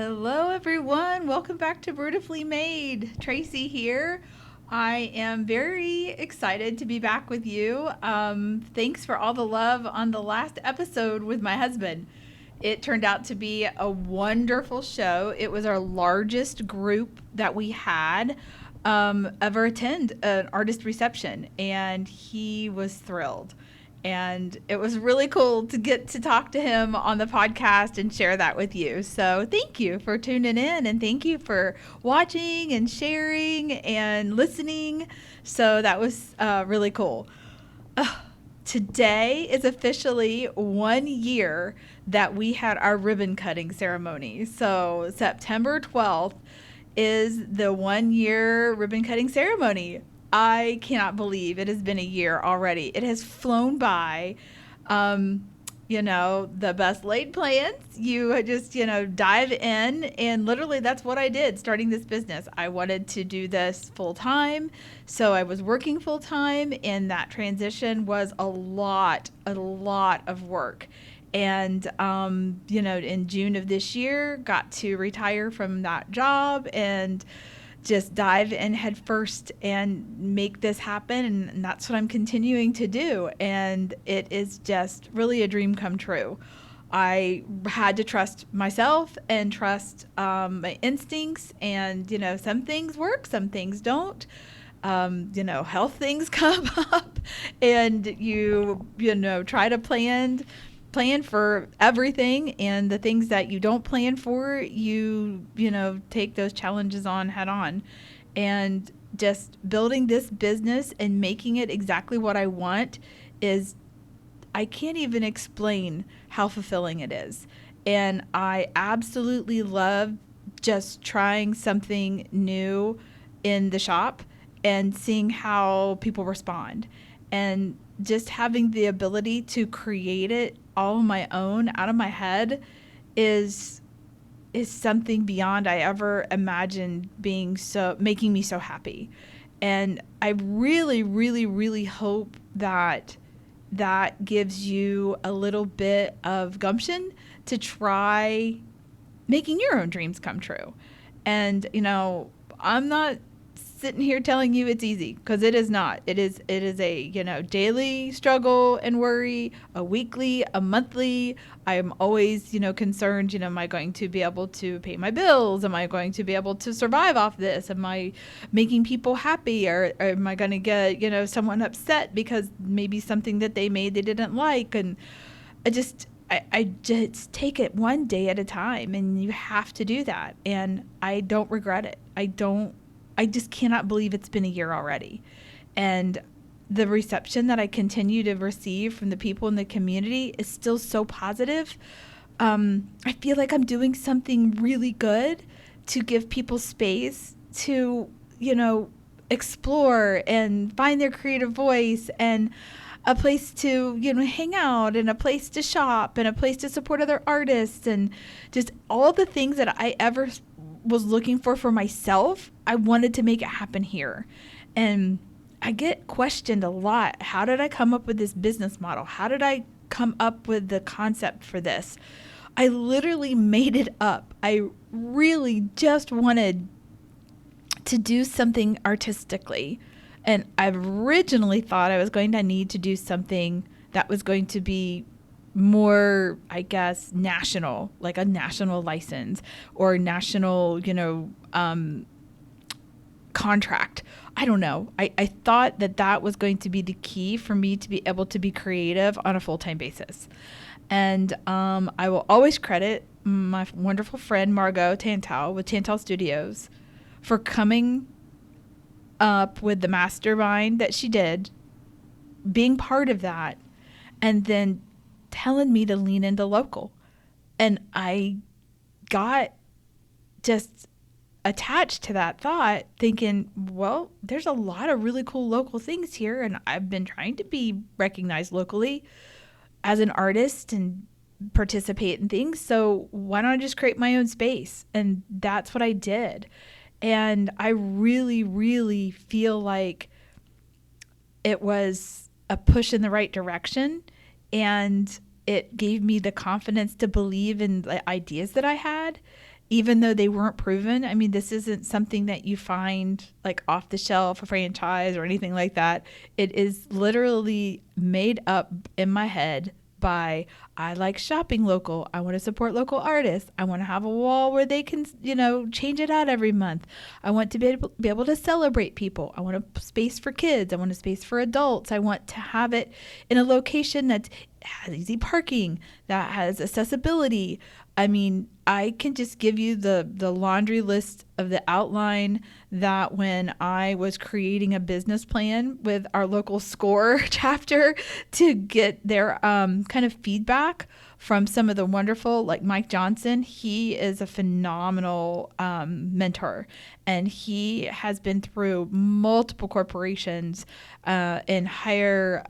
Hello, everyone. Welcome back to Brewtifully Made. Tracy here. I am very excited to be back with you. Thanks for all the love on the last episode with my husband. It turned out to be a wonderful show. It was our largest group that we had ever attend an artist reception, and he was thrilled. And it was really cool to get to talk to him on the podcast and share that with you. So thank you for tuning in, and thank you for watching and sharing and listening. So that was really cool. Today is officially 1 year that we had our ribbon cutting ceremony. So September 12th is the 1 year ribbon cutting ceremony. I cannot believe it has been a year already. It has flown by. The best laid plans. You just, dive in. And literally, that's what I did starting this business. I wanted to do this full time. So I was working full time. And that transition was a lot of work. And, in June of this year, got to retire from that job and just dive in head first and make this happen. And that's what I'm continuing to do. And it is just really a dream come true. I had to trust myself and trust my instincts. And, some things work, some things don't. Health things come up, and you try to plan for everything, and the things that you don't plan for, you take those challenges on head on. And just building this business and making it exactly what I want is, I can't even explain how fulfilling it is. And I absolutely love just trying something new in the shop and seeing how people respond, and just having the ability to create it all on my own out of my head is something beyond I ever imagined making me so happy. And I really, really, really hope that gives you a little bit of gumption to try making your own dreams come true. And I'm not sitting here telling you it's easy, because it is not. It is a daily struggle and worry, a weekly, a monthly. I am always concerned, am I going to be able to pay my bills? Am I going to be able to survive off this? Am I making people happy, or am I going to get someone upset because maybe something that they made they didn't like? And I just take it one day at a time, and you have to do that. And I don't regret it. I just cannot believe it's been a year already. And the reception that I continue to receive from the people in the community is still so positive. I feel like I'm doing something really good to give people space to, explore and find their creative voice, and a place to, hang out, and a place to shop, and a place to support other artists, and just all the things that I ever was looking for myself. I wanted to make it happen here. And I get questioned a lot. How did I come up with this business model? How did I come up with the concept for this? I literally made it up. I really just wanted to do something artistically. And I originally thought I was going to need to do something that was going to be more, I guess, national, like a national license or national, contract. I don't know. I thought that was going to be the key for me to be able to be creative on a full-time basis. And I will always credit my wonderful friend Margot Tantal with Tantal Studios for coming up with the mastermind that she did, being part of that, and then telling me to lean into local. And I got just attached to that thought, thinking, well, there's a lot of really cool local things here, and I've been trying to be recognized locally as an artist and participate in things, so why don't I just create my own space? And that's what I did. And I really, really feel like it was a push in the right direction, and it gave me the confidence to believe in the ideas that I had. even though they weren't proven. I mean, this isn't something that you find like off the shelf, a franchise or anything like that. It is literally made up in my head by, I like shopping local. I want to support local artists. I want to have a wall where they can, change it out every month. I want to be able to celebrate people. I want a space for kids. I want a space for adults. I want to have it in a location that has easy parking, that has accessibility. I mean, I can just give you the laundry list of the outline that when I was creating a business plan with our local SCORE chapter to get their kind of feedback from some of the wonderful, like Mike Johnson. He is a phenomenal mentor, and he has been through multiple corporations in higher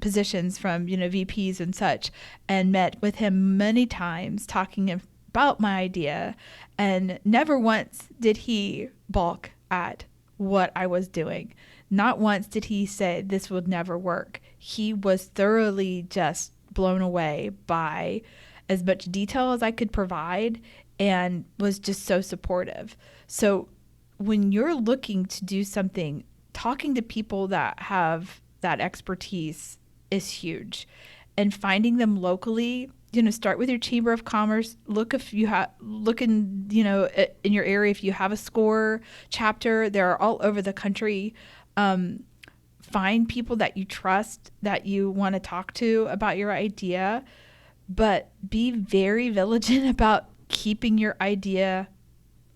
positions from, VPs and such, and met with him many times talking about my idea. And never once did he balk at what I was doing. Not once did he say this would never work. He was thoroughly just blown away by as much detail as I could provide, and was just so supportive. So when you're looking to do something, talking to people that have that expertise is huge, and finding them locally. Start with your Chamber of Commerce. Look in in your area if you have a SCORE chapter. They're all over the country. Find people that you trust, that you want to talk to about your idea, but be very vigilant about keeping your idea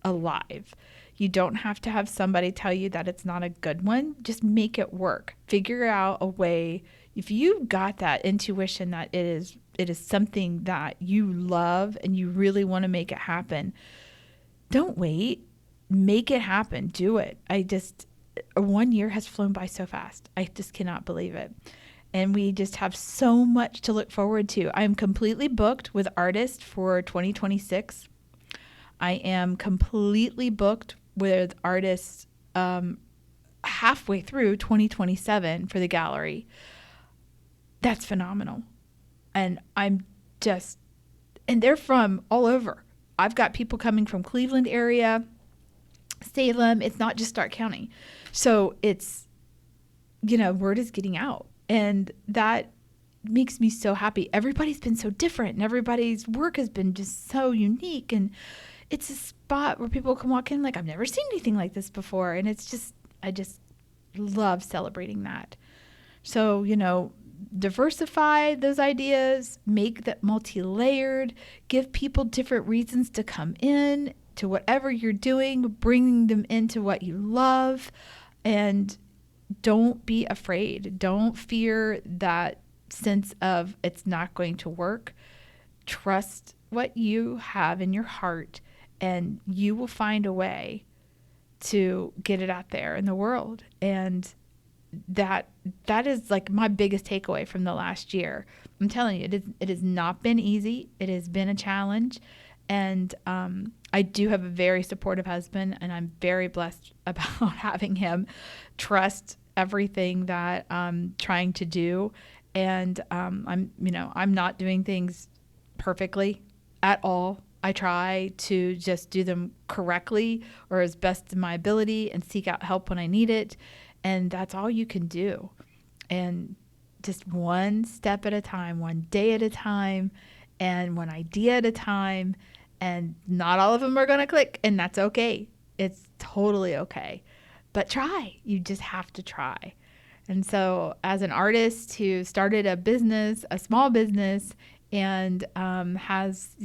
alive. You don't have to have somebody tell you that it's not a good one. Just make it work. Figure out a way. If you got that intuition that it is something that you love and you really want to make it happen, don't wait. Make it happen. Do it. 1 year has flown by so fast. I just cannot believe it. And we just have so much to look forward to. I'm completely booked with artists for 2026. I am completely booked with artists halfway through 2027 for the gallery. That's phenomenal. And and they're from all over. I've got people coming from Cleveland area, Salem. It's not just Stark County. So it's, word is getting out. And that makes me so happy. Everybody's been so different, and everybody's work has been just so unique. And it's a spot where people can walk in like, I've never seen anything like this before. And I just love celebrating that. So, diversify those ideas, make that multi-layered, give people different reasons to come in to whatever you're doing, bringing them into what you love, and don't be afraid. Don't fear that sense of it's not going to work. Trust what you have in your heart, and you will find a way to get it out there in the world. And that is like my biggest takeaway from the last year. I'm telling you, it has not been easy. It has been a challenge. And I do have a very supportive husband, and I'm very blessed about having him trust everything that I'm trying to do. And I'm not doing things perfectly at all. I try to just do them correctly or as best of my ability, and seek out help when I need it. And that's all you can do. And just one step at a time, one day at a time, and one idea at a time. And not all of them are going to click, and that's okay. It's totally okay. But try. You just have to try. And so as an artist who started a business, a small business, and has,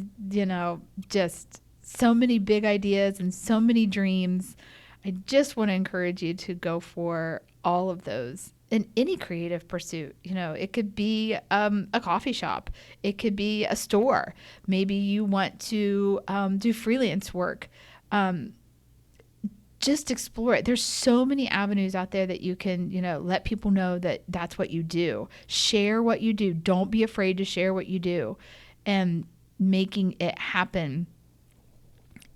just so many big ideas and so many dreams, I just want to encourage you to go for all of those in any creative pursuit. It could be a coffee shop. It could be a store. Maybe you want to do freelance work. Just explore it. There's so many avenues out there that you can, let people know that that's what you do. Share what you do. Don't be afraid to share what you do. And making it happen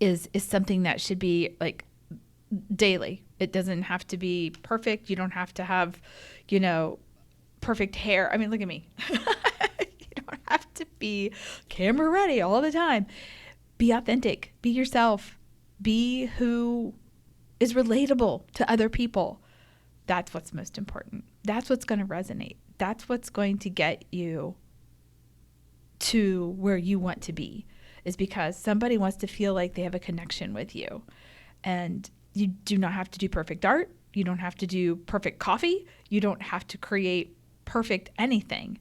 is something that should be like daily. It doesn't have to be perfect. You don't have to have, perfect hair. I mean, look at me. You don't have to be camera ready all the time. be authentic, be yourself, be who is relatable to other people. That's what's most important. That's what's going to resonate. That's what's going to get you to where you want to be, is because somebody wants to feel like they have a connection with you. And you do not have to do perfect art. You don't have to do perfect coffee. You don't have to create perfect anything.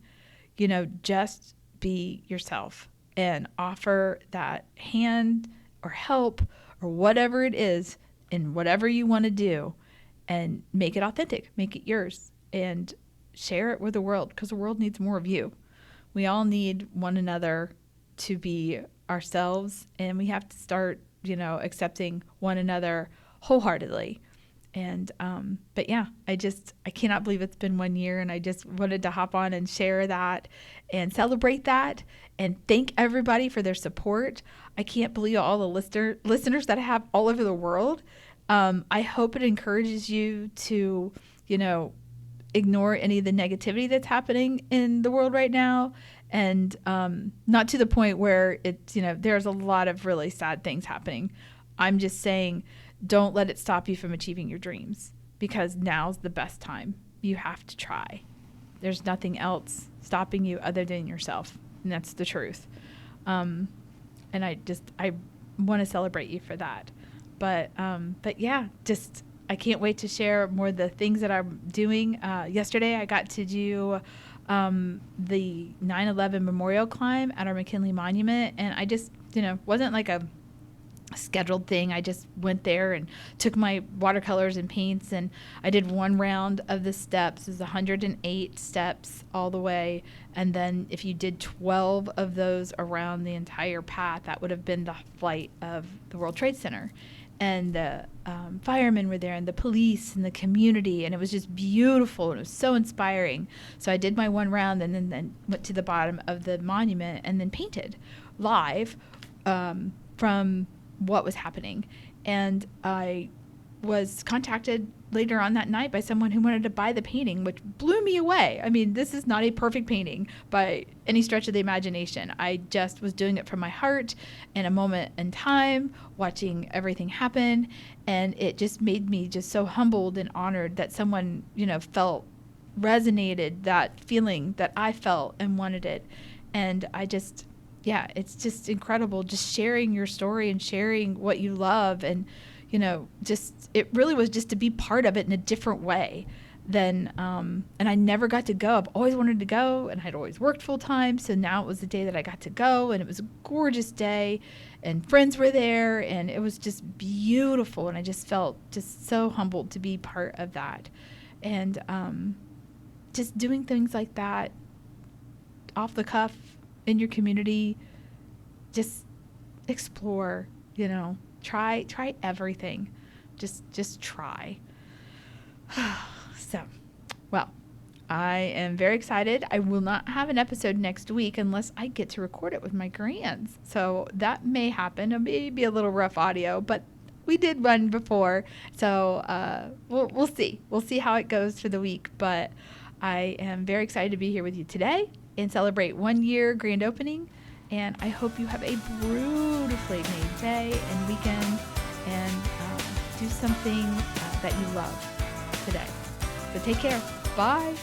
Just be yourself and offer that hand or help or whatever it is in whatever you want to do, and make it authentic, make it yours, and share it with the world, because the world needs more of you. We all need one another to be ourselves, and we have to start, accepting one another wholeheartedly. And, but yeah, I cannot believe it's been 1 year, and I just wanted to hop on and share that and celebrate that and thank everybody for their support. I can't believe all the listeners that I have all over the world. I hope it encourages you to, ignore any of the negativity that's happening in the world right now. And, not to the point where it's, there's a lot of really sad things happening. I'm just saying, don't let it stop you from achieving your dreams, because now's the best time. You have to try. There's nothing else stopping you other than yourself. And that's the truth. And I want to celebrate you for that. But yeah, I can't wait to share more of the things that I'm doing. Yesterday I got to do the 9/11 memorial climb at our McKinley Monument. And I just, wasn't like a scheduled thing. I just went there and took my watercolors and paints, and I did one round of the steps. There's 108 steps all the way. And then if you did 12 of those around the entire path, that would have been the flight of the World Trade Center. And the firemen were there, and the police and the community, and it was just beautiful, and it was so inspiring. So I did my one round, and then went to the bottom of the monument and then painted live from what was happening. And I was contacted later on that night by someone who wanted to buy the painting, which blew me away. I mean, this is not a perfect painting by any stretch of the imagination. I just was doing it from my heart in a moment in time, watching everything happen. And it just made me just so humbled and honored that someone, felt resonated that feeling that I felt and wanted it. And yeah, it's just incredible, just sharing your story and sharing what you love. And, it really was just to be part of it in a different way than, and I never got to go. I've always wanted to go, and I'd always worked full time. So now it was the day that I got to go, and it was a gorgeous day, and friends were there, and it was just beautiful. And I just felt just so humbled to be part of that. And, just doing things like that off the cuff in your community, just explore, try everything. Just try. So, well, I am very excited. I will not have an episode next week unless I get to record it with my grands. So that may happen. It may be a little rough audio, but we did one before. So we'll see. We'll see how it goes for the week. But I am very excited to be here with you today and celebrate 1 year grand opening. And I hope you have a beautifully made day and weekend, and do something that you love today. So take care. Bye.